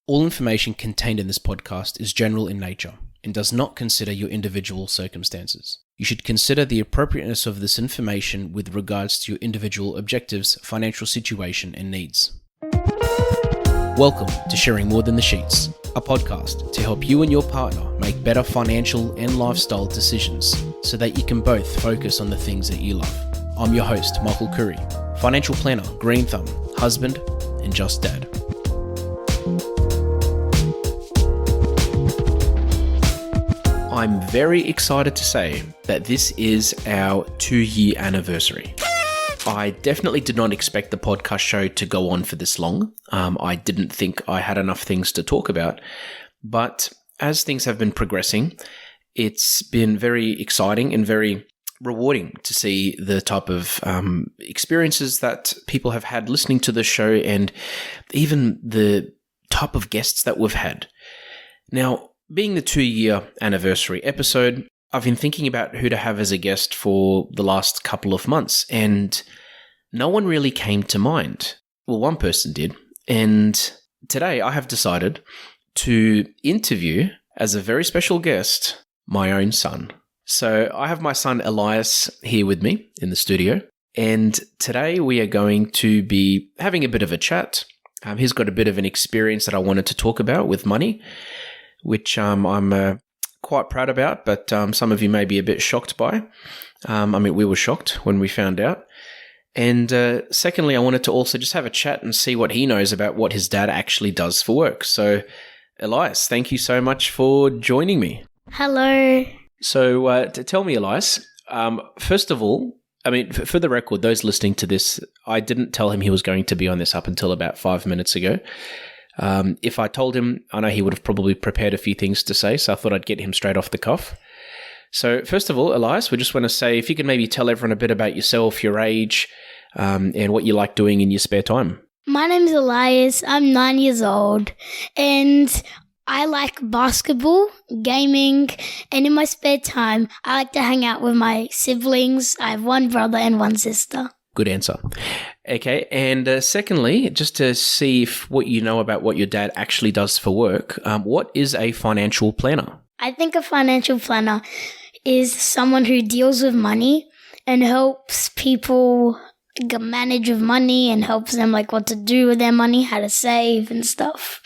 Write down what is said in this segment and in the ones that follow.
All information contained in this podcast is general in nature and does not consider your individual circumstances. You should consider the appropriateness of this information with regards to your individual objectives, financial situation, and needs. Welcome to Sharing More Than the Sheets, a podcast to help you and your partner make better financial and lifestyle decisions so that you can both focus on the things that you love. I'm your host, Michael Khouri, financial planner, green thumb, husband, and just dad. I'm very excited to say that this is our 2-year anniversary. I definitely did not expect the podcast show to go on for this long. I didn't think I had enough things to talk about, but as things have been progressing, it's been very exciting and very rewarding to see the type of experiences that people have had listening to the show and even the type of guests that we've had. Now, being the 2-year anniversary episode, I've been thinking about who to have as a guest for the last couple of months, and no one really came to mind. Well, one person did, and today I have decided to interview, as a very special guest, my own son. So I have my son Elias here with me in the studio, and today we are going to be having a bit of a chat. He's got a bit of an experience that I wanted to talk about with money, which I'm quite proud about, but some of you may be a bit shocked by. We were shocked when we found out. And secondly, I wanted to also just have a chat and see what he knows about what his dad actually does for work. So, Elias, thank you so much for joining me. Hello. So, tell me, Elias, first of all, for the record, those listening to this, I didn't tell him he was going to be on this up until about 5 minutes ago. If I told him, I know he would have probably prepared a few things to say, so I thought I'd get him straight off the cuff. So first of all, Elias, we just want to say, if you could maybe tell everyone a bit about yourself, your age, and what you like doing in your spare time. My name's Elias. I'm 9 years old, and I like basketball, gaming, and in my spare time, I like to hang out with my siblings. I have one brother and one sister. Good answer. Okay, and secondly, just to see if what you know about what your dad actually does for work, what is a financial planner? I think a financial planner is someone who deals with money and helps people manage with money and helps them what to do with their money, how to save and stuff.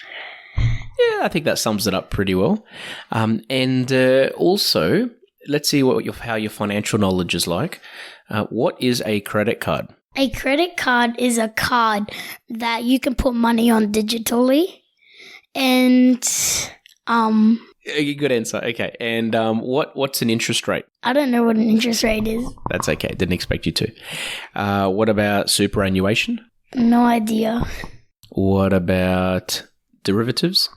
Yeah, I think that sums it up pretty well. And also, let's see how your financial knowledge is like. What is a credit card? A credit card is a card that you can put money on digitally. And Good answer. Okay. And what's an interest rate? I don't know what an interest rate is. That's okay. Didn't expect you to. What about superannuation? No idea. What about derivatives?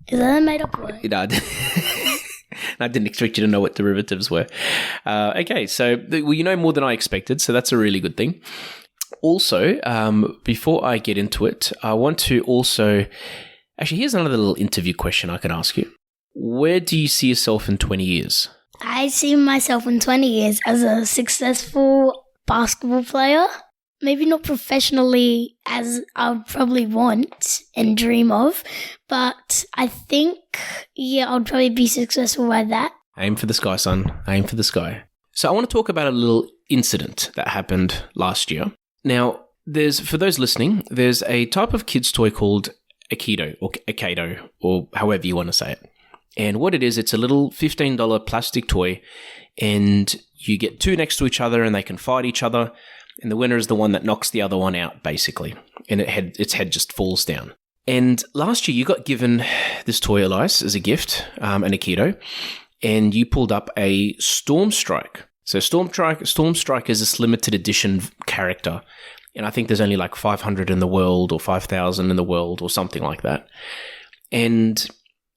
Is that a made-up word? No, I didn't expect you to know what derivatives were. Okay, so you know more than I expected, so that's a really good thing. Also, before I get into it, I want to also... Actually, here's another little interview question I can ask you. Where do you see yourself in 20 years? I see myself in 20 years as a successful basketball player. Maybe not professionally as I would probably want and dream of, but I think, I would probably be successful by that. Aim for the sky, son. Aim for the sky. So I want to talk about a little incident that happened last year. Now, for those listening, there's a type of kids' toy called a Kado, or however you want to say it. And what it is, it's a little $15 plastic toy, and you get two next to each other and they can fight each other. And the winner is the one that knocks the other one out, basically. And its head just falls down. And last year, you got given this toy, Elias, as a gift, an Aikido, and you pulled up a Storm Strike. So Storm Strike is this limited edition character. And I think there's only 500 in the world or 5,000 in the world or something like that. And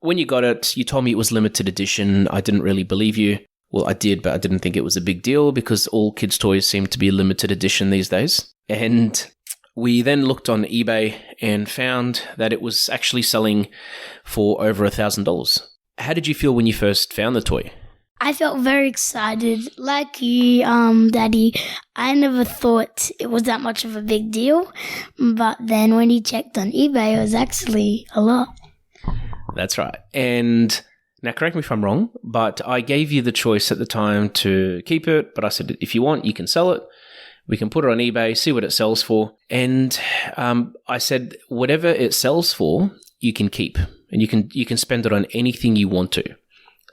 when you got it, you told me it was limited edition. I didn't really believe you. Well, I did, but I didn't think it was a big deal because all kids' toys seem to be limited edition these days. And we then looked on eBay and found that it was actually selling for over $1,000. How did you feel when you first found the toy? I felt very excited. Like you, Daddy, I never thought it was that much of a big deal. But then when you checked on eBay, it was actually a lot. That's right. And now, correct me if I'm wrong, but I gave you the choice at the time to keep it. But I said, if you want, you can sell it. We can put it on eBay, see what it sells for. And I said, whatever it sells for, you can keep. And you can spend it on anything you want to.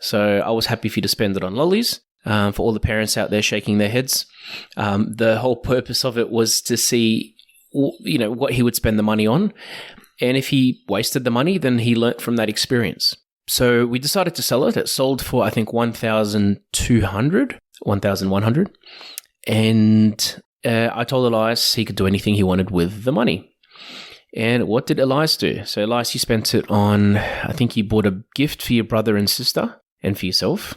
So I was happy for you to spend it on lollies. For all the parents out there shaking their heads. The whole purpose of it was to see, what he would spend the money on. And if he wasted the money, then he learnt from that experience. So we decided to sell it. It sold for, I think, $1,100. And I told Elias he could do anything he wanted with the money. And what did Elias do? So Elias, you spent it on, I think you bought a gift for your brother and sister and for yourself.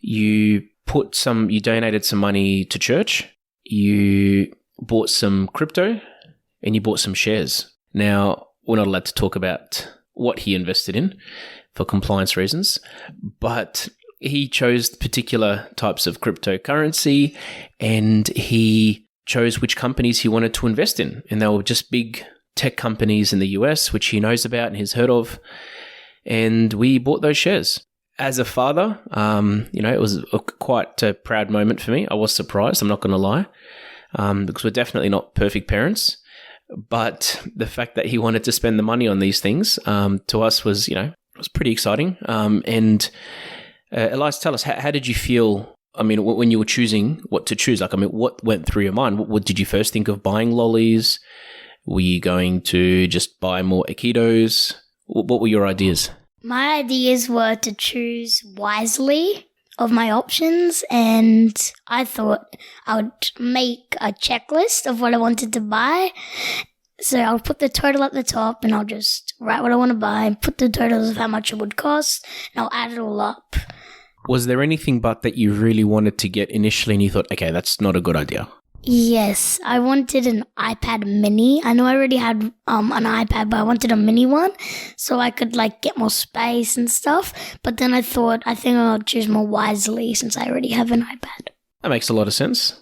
You donated some money to church. You bought some crypto and you bought some shares. Now, we're not allowed to talk about what he invested in for compliance reasons, but he chose particular types of cryptocurrency and he chose which companies he wanted to invest in. And they were just big tech companies in the US, which he knows about and he's heard of. And we bought those shares. As a father, it was quite a proud moment for me. I was surprised, I'm not going to lie, because we're definitely not perfect parents. But the fact that he wanted to spend the money on these things to us was, was pretty exciting. And Elias, tell us, how did you feel? I mean, when you were choosing what to choose, what went through your mind? What did you first think of buying lollies? Were you going to just buy more Aikidos? What were your ideas? My ideas were to choose wisely of my options, and I thought I would make a checklist of what I wanted to buy. So I'll put the total at the top and I'll just write what I want to buy, put the totals of how much it would cost, and I'll add it all up. Was there anything but that you really wanted to get initially and you thought, okay, that's not a good idea? Yes, I wanted an iPad mini. I know I already had an iPad, but I wanted a mini one so I could get more space and stuff. But then I think I'll choose more wisely since I already have an iPad. That makes a lot of sense.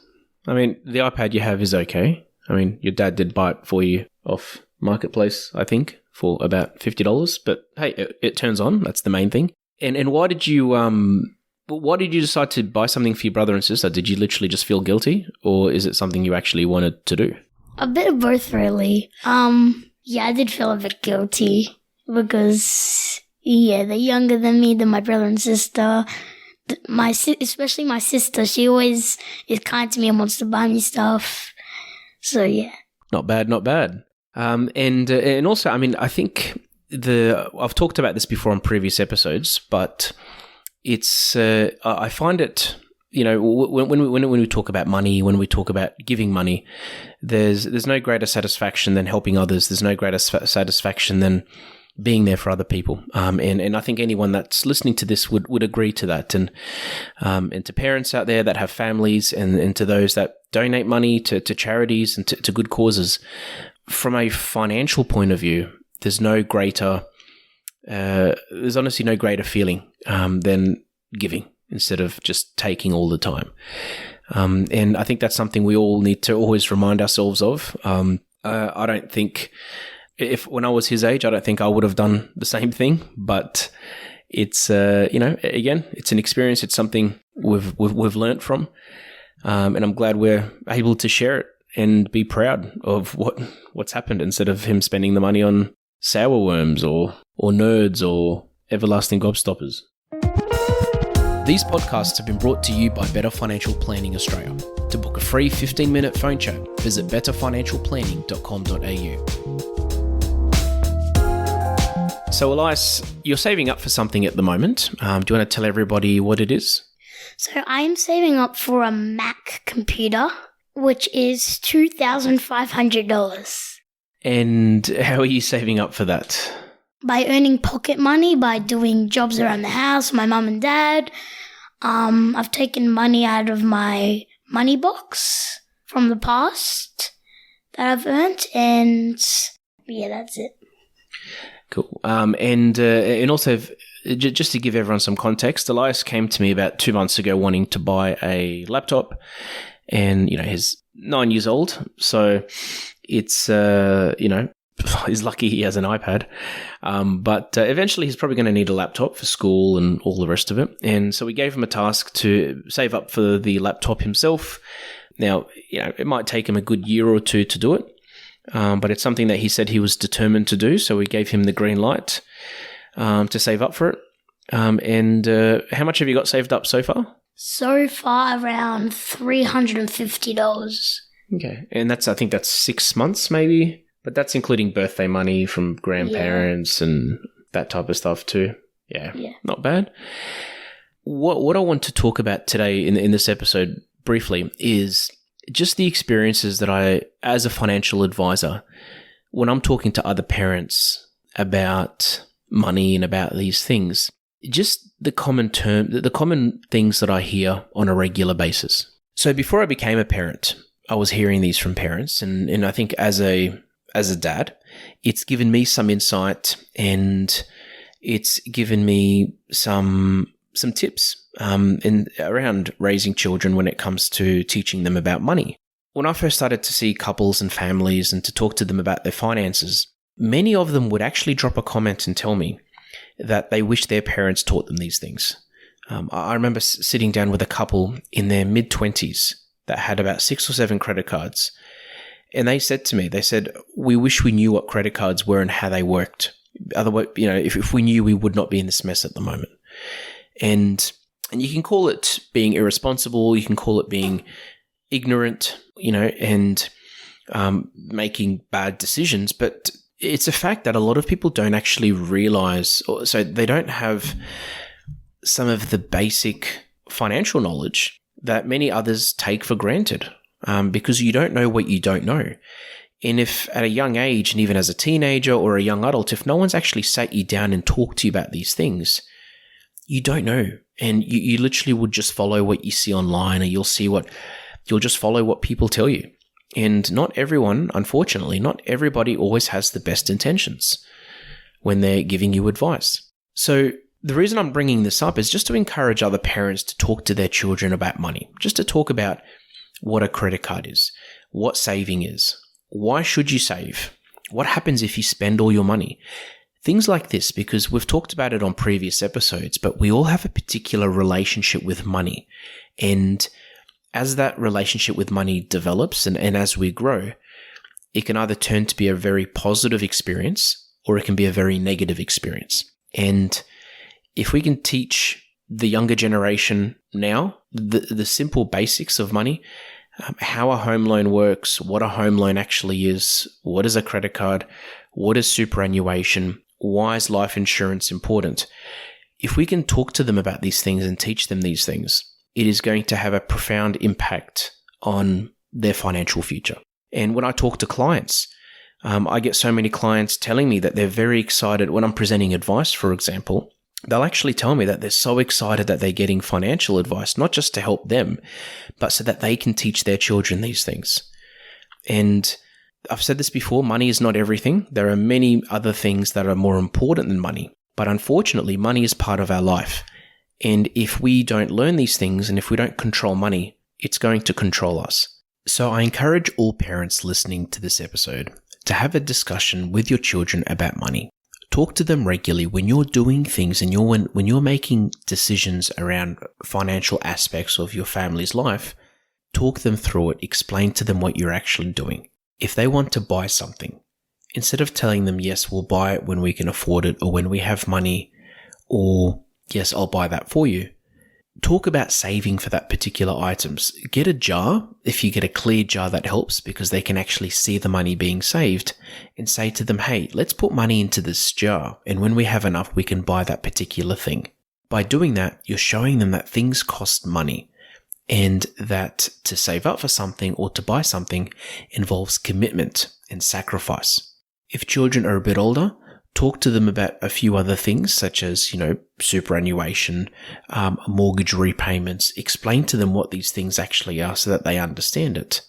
I mean, the iPad you have is okay. I mean, your dad did buy it for you off Marketplace, I think, for about $50. But hey, it turns on. That's the main thing. And why did you decide to buy something for your brother and sister? Did you literally just feel guilty, or is it something you actually wanted to do? A bit of both, really. Yeah, I did feel a bit guilty because, they're younger than me, than my brother and sister. Especially my sister, she always is kind to me and wants to buy me stuff. So, yeah. Not bad, not bad. And also, I mean, I think I've talked about this before on previous episodes, but it's I find it, when we talk about money, when we talk about giving money, there's no greater satisfaction than helping others. There's no greater satisfaction than being there for other people. And I think anyone that's listening to this would agree to that. And to parents out there that have families and to those that donate money to charities and to good causes, from a financial point of view, there's honestly no greater feeling than giving instead of just taking all the time. And I think that's something we all need to always remind ourselves of. I don't think when I was his age, I don't think I would have done the same thing, but it's, again, it's an experience. It's something we've learnt from. And I'm glad we're able to share it and be proud of what's happened instead of him spending the money on sour worms or nerds or everlasting gobstoppers. These podcasts have been brought to you by Better Financial Planning Australia. To book a free 15-minute phone chat, visit betterfinancialplanning.com.au. So Elias, you're saving up for something at the moment. Do you want to tell everybody what it is? So I'm saving up for a Mac computer, which is $2,500. And how are you saving up for that? By earning pocket money, by doing jobs around the house, my mum and dad. I've taken money out of my money box from the past that I've earned, and that's it. Cool. And also, just to give everyone some context, Elias came to me about 2 months ago wanting to buy a laptop, and he's 9 years old, so it's he's lucky he has an iPad. But eventually he's probably going to need a laptop for school and all the rest of it. And so we gave him a task to save up for the laptop himself. Now, it might take him a good year or two to do it, but it's something that he said he was determined to do. So we gave him the green light to save up for it. And how much have you got saved up so far? So far, around $350. Okay. And I think that's 6 months maybe, but that's including birthday money from grandparents and that type of stuff too. Yeah. Not bad. What I want to talk about today in this episode briefly is just the experiences that I, as a financial advisor, when I'm talking to other parents about money and about these things, just the common things that I hear on a regular basis. So before I became a parent, I was hearing these from parents, and I think as a dad, it's given me some insight, and it's given me some tips around raising children when it comes to teaching them about money. When I first started to see couples and families and to talk to them about their finances, many of them would actually drop a comment and tell me that they wish their parents taught them these things. I remember sitting down with a couple in their mid-20s that had about 6 or 7 credit cards. And they said to me, we wish we knew what credit cards were and how they worked. Otherwise, if we knew, we would not be in this mess at the moment. And you can call it being irresponsible. You can call it being ignorant, and making bad decisions. But it's a fact that a lot of people don't actually realize, so they don't have some of the basic financial knowledge that many others take for granted, because you don't know what you don't know. And if at a young age, and even as a teenager or a young adult, if no one's actually sat you down and talked to you about these things, you don't know. And you literally would just follow what you see online, or you'll just follow what people tell you. And not everyone, unfortunately, not everybody always has the best intentions when they're giving you advice. So the reason I'm bringing this up is just to encourage other parents to talk to their children about money, just to talk about what a credit card is, what saving is, why should you save, what happens if you spend all your money, things like this, because we've talked about it on previous episodes, but we all have a particular relationship with money. And as that relationship with money develops and as we grow, it can either turn to be a very positive experience or it can be a very negative experience. And if we can teach the younger generation now the simple basics of money, how a home loan works, what a home loan actually is, what is a credit card, what is superannuation, why is life insurance important? If we can talk to them about these things and teach them these things, it is going to have a profound impact on their financial future. And when I talk to clients, I get so many clients telling me that they're very excited when I'm presenting advice, for example. They'll actually tell me that they're so excited that they're getting financial advice, not just to help them, but so that they can teach their children these things. And I've said this before, money is not everything. There are many other things that are more important than money. But unfortunately, money is part of our life. And if we don't learn these things and if we don't control money, it's going to control us. So I encourage all parents listening to this episode to have a discussion with your children about money. Talk to them regularly when you're doing things and when you're making decisions around financial aspects of your family's life. Talk them through it. Explain to them what you're actually doing. If they want to buy something, instead of telling them, yes, we'll buy it when we can afford it or when we have money, or yes, I'll buy that for you. Talk about saving for that particular items. Get a jar. If you get a clear jar, that helps because they can actually see the money being saved, and say to them, hey, let's put money into this jar. And when we have enough, we can buy that particular thing. By doing that, you're showing them that things cost money and that to save up for something or to buy something involves commitment and sacrifice. If children are a bit older, talk to them about a few other things such as, superannuation, mortgage repayments. Explain to them what these things actually are so that they understand it.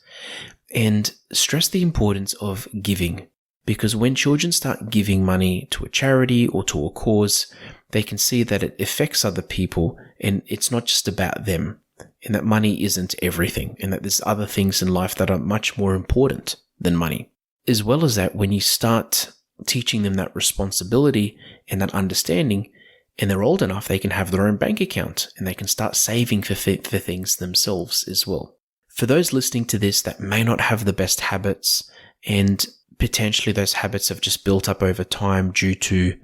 And stress the importance of giving, because when children start giving money to a charity or to a cause, they can see that it affects other people and it's not just about them, and that money isn't everything, and that there's other things in life that are much more important than money. as well as that, when you start teaching them that responsibility and that understanding, and they're old enough, they can have their own bank account and they can start saving for things themselves as well. For those listening to this that may not have the best habits, and potentially those habits have just built up over time due to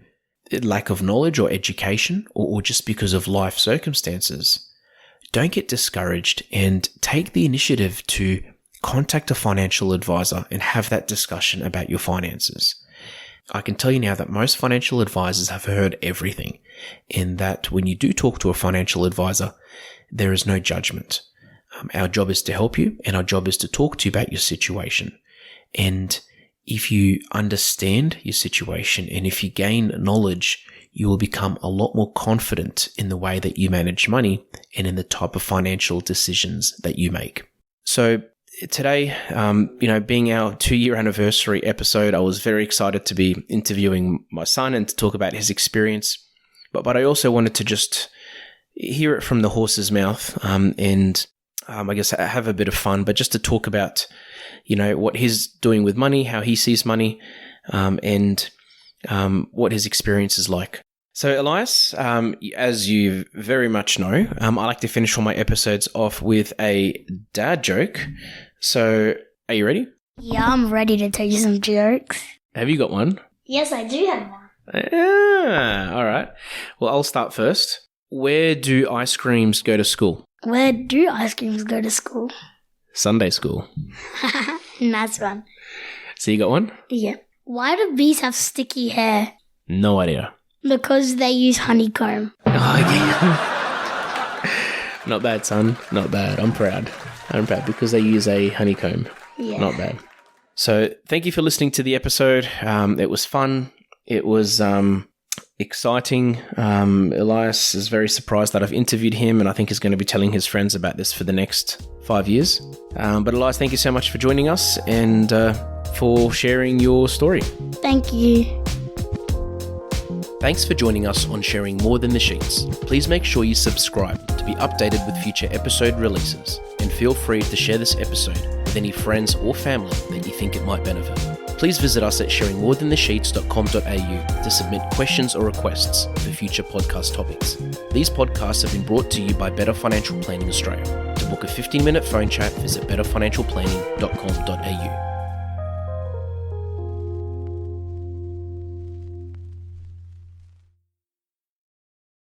lack of knowledge or education, or just because of life circumstances, don't get discouraged and take the initiative to contact a financial advisor and have that discussion about your finances. I can tell you now that most financial advisors have heard everything, and that when you do talk to a financial advisor, there is no judgment. Our job is to help you, and our job is to talk to you about your situation. And if you understand your situation and if you gain knowledge, you will become a lot more confident in the way that you manage money and in the type of financial decisions that you make. So today, being our 2-year anniversary episode, I was very excited to be interviewing my son and to talk about his experience. But I also wanted to just hear it from the horse's mouth, and I guess have a bit of fun, but just to talk about, what he's doing with money, how he sees money, and what his experience is like. So Elias, as you very much know, I like to finish all my episodes off with a dad joke. So are you ready? Yeah, I'm ready to tell you some jokes. Have you got one? Yes, I do have one. All right. Well, I'll start first. Where do ice creams go to school? Where do ice creams go to school? Sunday school. Nice one. So you got one? Yeah. Why do bees have sticky hair? No idea. Because they use honeycomb. Oh, yeah. Not bad, son. Not bad. I'm proud because they use a honeycomb. Yeah. Not bad. So thank you for listening to the episode. It was fun. It was exciting. Elias is very surprised that I've interviewed him, and I think he's going to be telling his friends about this for the next 5 years. But Elias, thank you so much for joining us and for sharing your story. Thank you. Thanks for joining us on Sharing More Than the Sheets. Please make sure you subscribe to be updated with future episode releases, and feel free to share this episode with any friends or family that you think it might benefit. Please visit us at sharingmorethanthesheets.com.au to submit questions or requests for future podcast topics. These podcasts have been brought to you by Better Financial Planning Australia. To book a 15-minute phone chat, visit betterfinancialplanning.com.au.